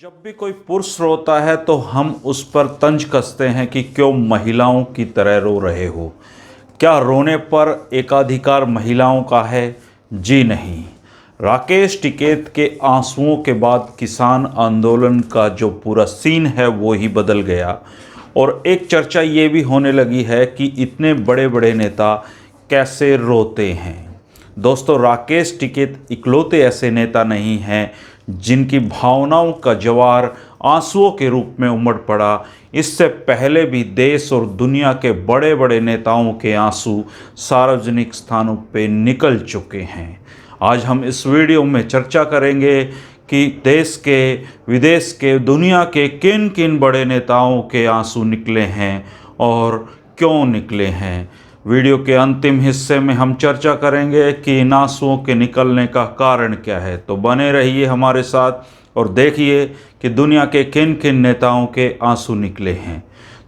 जब भी कोई पुरुष रोता है तो हम उस पर तंज कसते हैं कि क्यों महिलाओं की तरह रो रहे हो। क्या रोने पर एकाधिकार महिलाओं का है? जी नहीं। राकेश टिकैत के आंसुओं के बाद किसान आंदोलन का जो पूरा सीन है वो ही बदल गया। और एक चर्चा ये भी होने लगी है कि इतने बड़े बड़े नेता कैसे रोते हैं। दोस्तों, राकेश टिकैत इकलौते ऐसे नेता नहीं हैं जिनकी भावनाओं का ज्वार आंसुओं के रूप में उमड़ पड़ा। इससे पहले भी देश और दुनिया के बड़े बड़े नेताओं के आंसू सार्वजनिक स्थानों पे निकल चुके हैं। आज हम इस वीडियो में चर्चा करेंगे कि देश के, विदेश के, दुनिया के किन किन बड़े नेताओं के आंसू निकले हैं और क्यों निकले हैं। वीडियो के अंतिम हिस्से में हम चर्चा करेंगे कि इन आंसुओं के निकलने का कारण क्या है। तो बने रहिए हमारे साथ और देखिए कि दुनिया के किन किन नेताओं के आंसू निकले हैं।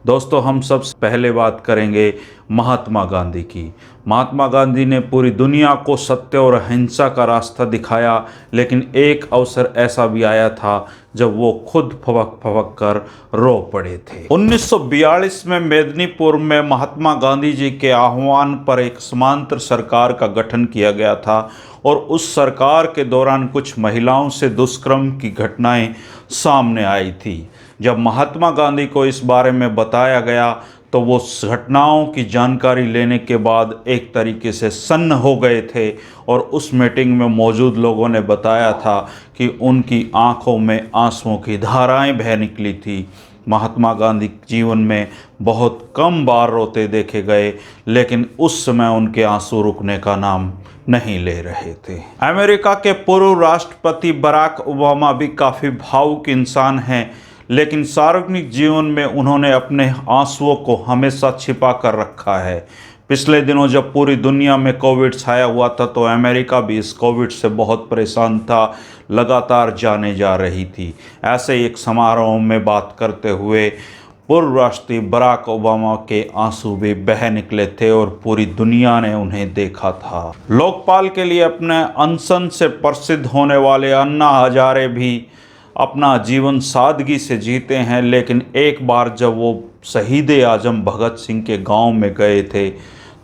दोस्तों, हम सबसे पहले बात करेंगे महात्मा गांधी की। महात्मा गांधी ने पूरी दुनिया को सत्य और अहिंसा का रास्ता दिखाया, लेकिन एक अवसर ऐसा भी आया था जब वो खुद फवक फवक कर रो पड़े थे। 1942 में मेदिनीपुर में महात्मा गांधी जी के आह्वान पर एक समांतर सरकार का गठन किया गया था और उस सरकार के दौरान कुछ महिलाओं से दुष्कर्म की घटनाएं सामने आई थी। जब महात्मा गांधी को इस बारे में बताया गया तो वो घटनाओं की जानकारी लेने के बाद एक तरीके से सन्न हो गए थे और उस मीटिंग में मौजूद लोगों ने बताया था कि उनकी आंखों में आंसुओं की धाराएं बह निकली थी। महात्मा गांधी जीवन में बहुत कम बार रोते देखे गए, लेकिन उस समय उनके आंसू रुकने का नाम नहीं ले रहे थे। अमेरिका के पूर्व राष्ट्रपति बराक ओबामा भी काफ़ी भावुक इंसान हैं, लेकिन सार्वजनिक जीवन में उन्होंने अपने आंसुओं को हमेशा छिपा कर रखा है। पिछले दिनों जब पूरी दुनिया में कोविड छाया हुआ था तो अमेरिका भी इस कोविड से बहुत परेशान था, लगातार जाने जा रही थी। ऐसे ही एक समारोह में बात करते हुए पूर्व राष्ट्रपति बराक ओबामा के आंसू भी बह निकले थे और पूरी दुनिया ने उन्हें देखा था। लोकपाल के लिए अपने अनशन से प्रसिद्ध होने वाले अन्ना हजारे भी अपना जीवन सादगी से जीते हैं, लेकिन एक बार जब वो शहीद आजम भगत सिंह के गांव में गए थे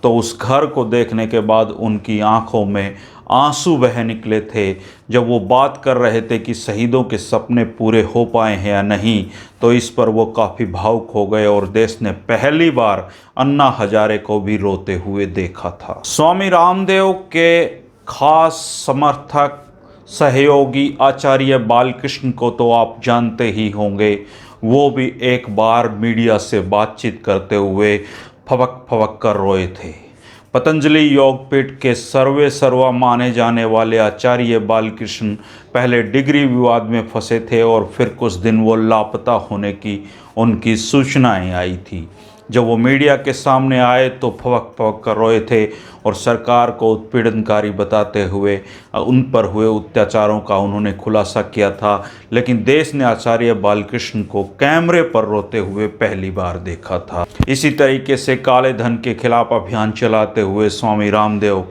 तो उस घर को देखने के बाद उनकी आंखों में आंसू बह निकले थे। जब वो बात कर रहे थे कि शहीदों के सपने पूरे हो पाए हैं या नहीं, तो इस पर वो काफ़ी भावुक हो गए और देश ने पहली बार अन्ना हजारे को भी रोते हुए देखा था। स्वामी रामदेव के खास समर्थक सहयोगी आचार्य बालकृष्ण को तो आप जानते ही होंगे। वो भी एक बार मीडिया से बातचीत करते हुए फवक फवक कर रोए थे। पतंजलि योगपीठ के सर्वा माने जाने वाले आचार्य बालकृष्ण पहले डिग्री विवाद में फंसे थे और फिर कुछ दिन वो लापता होने की उनकी सूचनाएं आई थी। जब वो मीडिया के सामने आए तो फवक फवक कर रोए थे और सरकार को उत्पीड़नकारी बताते हुए उन पर हुए अत्याचारों का उन्होंने खुलासा किया था। लेकिन देश ने आचार्य बालकृष्ण को कैमरे पर रोते हुए पहली बार देखा था। इसी तरीके से काले धन के खिलाफ अभियान चलाते हुए स्वामी रामदेव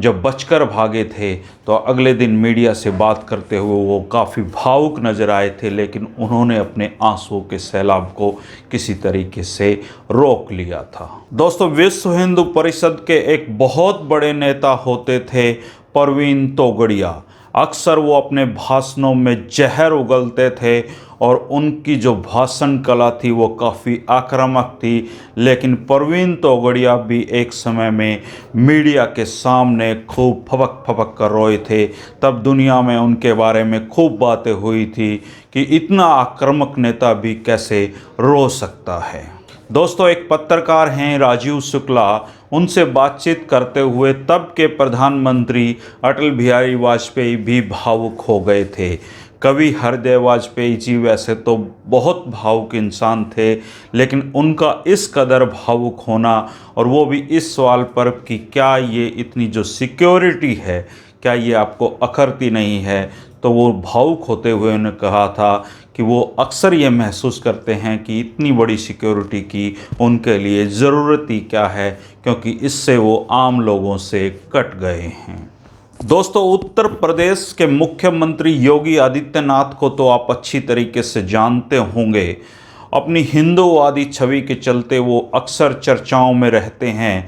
जब बचकर भागे थे तो अगले दिन मीडिया से बात करते हुए वो काफ़ी भावुक नजर आए थे, लेकिन उन्होंने अपने आंसुओं के सैलाब को किसी तरीके से रोक लिया था। दोस्तों, विश्व हिंदू परिषद के एक बहुत बड़े नेता होते थे परवीन तोगड़िया। अक्सर वो अपने भाषणों में जहर उगलते थे और उनकी जो भाषण कला थी वो काफ़ी आक्रामक थी। लेकिन परवीन तोगड़िया भी एक समय में मीडिया के सामने खूब फवक फवक कर रोए थे। तब दुनिया में उनके बारे में खूब बातें हुई थी कि इतना आक्रामक नेता भी कैसे रो सकता है। दोस्तों, एक पत्रकार हैं राजीव शुक्ला, उनसे बातचीत करते हुए तब के प्रधानमंत्री अटल बिहारी वाजपेयी भी भावुक हो गए थे। कवि हृदय वाजपेयी जी वैसे तो बहुत भावुक इंसान थे, लेकिन उनका इस कदर भावुक होना और वो भी इस सवाल पर कि क्या ये इतनी जो सिक्योरिटी है क्या ये आपको अखरती नहीं है, तो वो भावुक होते हुए उन्होंने कहा था कि वो अक्सर ये महसूस करते हैं कि इतनी बड़ी सिक्योरिटी की उनके लिए ज़रूरत ही क्या है, क्योंकि इससे वो आम लोगों से कट गए हैं। दोस्तों, उत्तर प्रदेश के मुख्यमंत्री योगी आदित्यनाथ को तो आप अच्छी तरीके से जानते होंगे। अपनी हिंदूवादी छवि के चलते वो अक्सर चर्चाओं में रहते हैं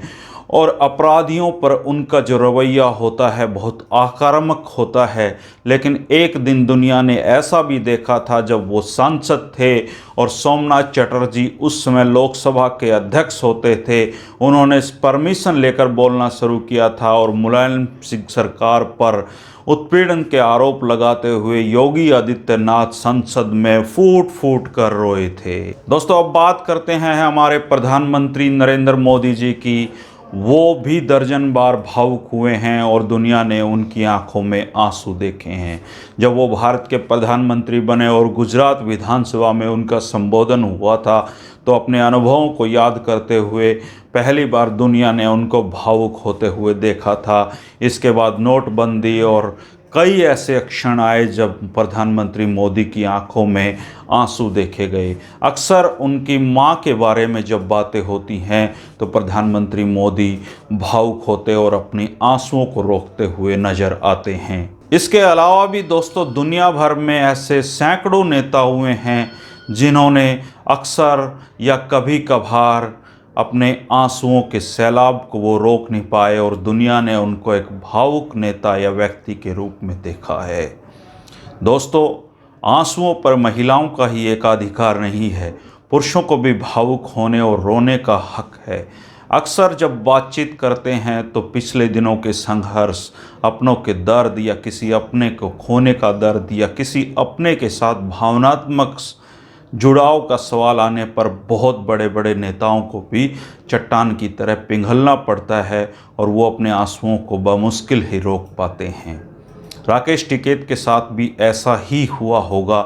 और अपराधियों पर उनका जो रवैया होता है बहुत आक्रामक होता है। लेकिन एक दिन दुनिया ने ऐसा भी देखा था जब वो सांसद थे और सोमनाथ चटर्जी उस समय लोकसभा के अध्यक्ष होते थे। उन्होंने परमिशन लेकर बोलना शुरू किया था और मुलायम सिंह सरकार पर उत्पीड़न के आरोप लगाते हुए योगी आदित्यनाथ संसद में फूट फूट कर रोए थे। दोस्तों, अब बात करते हैं हमारे प्रधानमंत्री नरेंद्र मोदी जी की। वो भी दर्जन बार भावुक हुए हैं और दुनिया ने उनकी आंखों में आंसू देखे हैं। जब वो भारत के प्रधानमंत्री बने और गुजरात विधानसभा में उनका संबोधन हुआ था तो अपने अनुभवों को याद करते हुए पहली बार दुनिया ने उनको भावुक होते हुए देखा था। इसके बाद नोटबंदी और कई ऐसे क्षण आए जब प्रधानमंत्री मोदी की आंखों में आंसू देखे गए। अक्सर उनकी मां के बारे में जब बातें होती हैं तो प्रधानमंत्री मोदी भावुक होते और अपनी आंसुओं को रोकते हुए नजर आते हैं। इसके अलावा भी दोस्तों, दुनिया भर में ऐसे सैकड़ों नेता हुए हैं जिन्होंने अक्सर या कभी कभार अपने आंसुओं के सैलाब को वो रोक नहीं पाए और दुनिया ने उनको एक भावुक नेता या व्यक्ति के रूप में देखा है। दोस्तों, आंसुओं पर महिलाओं का ही एकाधिकार नहीं है, पुरुषों को भी भावुक होने और रोने का हक है। अक्सर जब बातचीत करते हैं तो पिछले दिनों के संघर्ष, अपनों के दर्द या किसी अपने को खोने का दर्द या किसी अपने के साथ भावनात्मक जुड़ाव का सवाल आने पर बहुत बड़े बड़े नेताओं को भी चट्टान की तरह पिघलना पड़ता है और वो अपने आंसुओं को बमुश्किल ही रोक पाते हैं। राकेश टिकैत के साथ भी ऐसा ही हुआ होगा,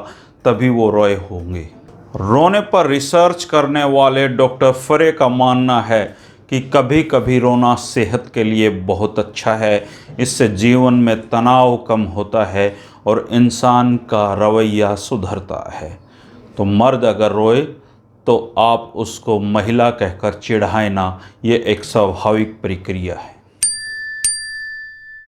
तभी वो रोए होंगे। रोने पर रिसर्च करने वाले डॉक्टर फरे का मानना है कि कभी कभी रोना सेहत के लिए बहुत अच्छा है। इससे जीवन में तनाव कम होता है और इंसान का रवैया सुधरता है। तो मर्द अगर रोए तो आप उसको महिला कहकर चिढ़ाएं ना, ये एक स्वाभाविक प्रक्रिया है।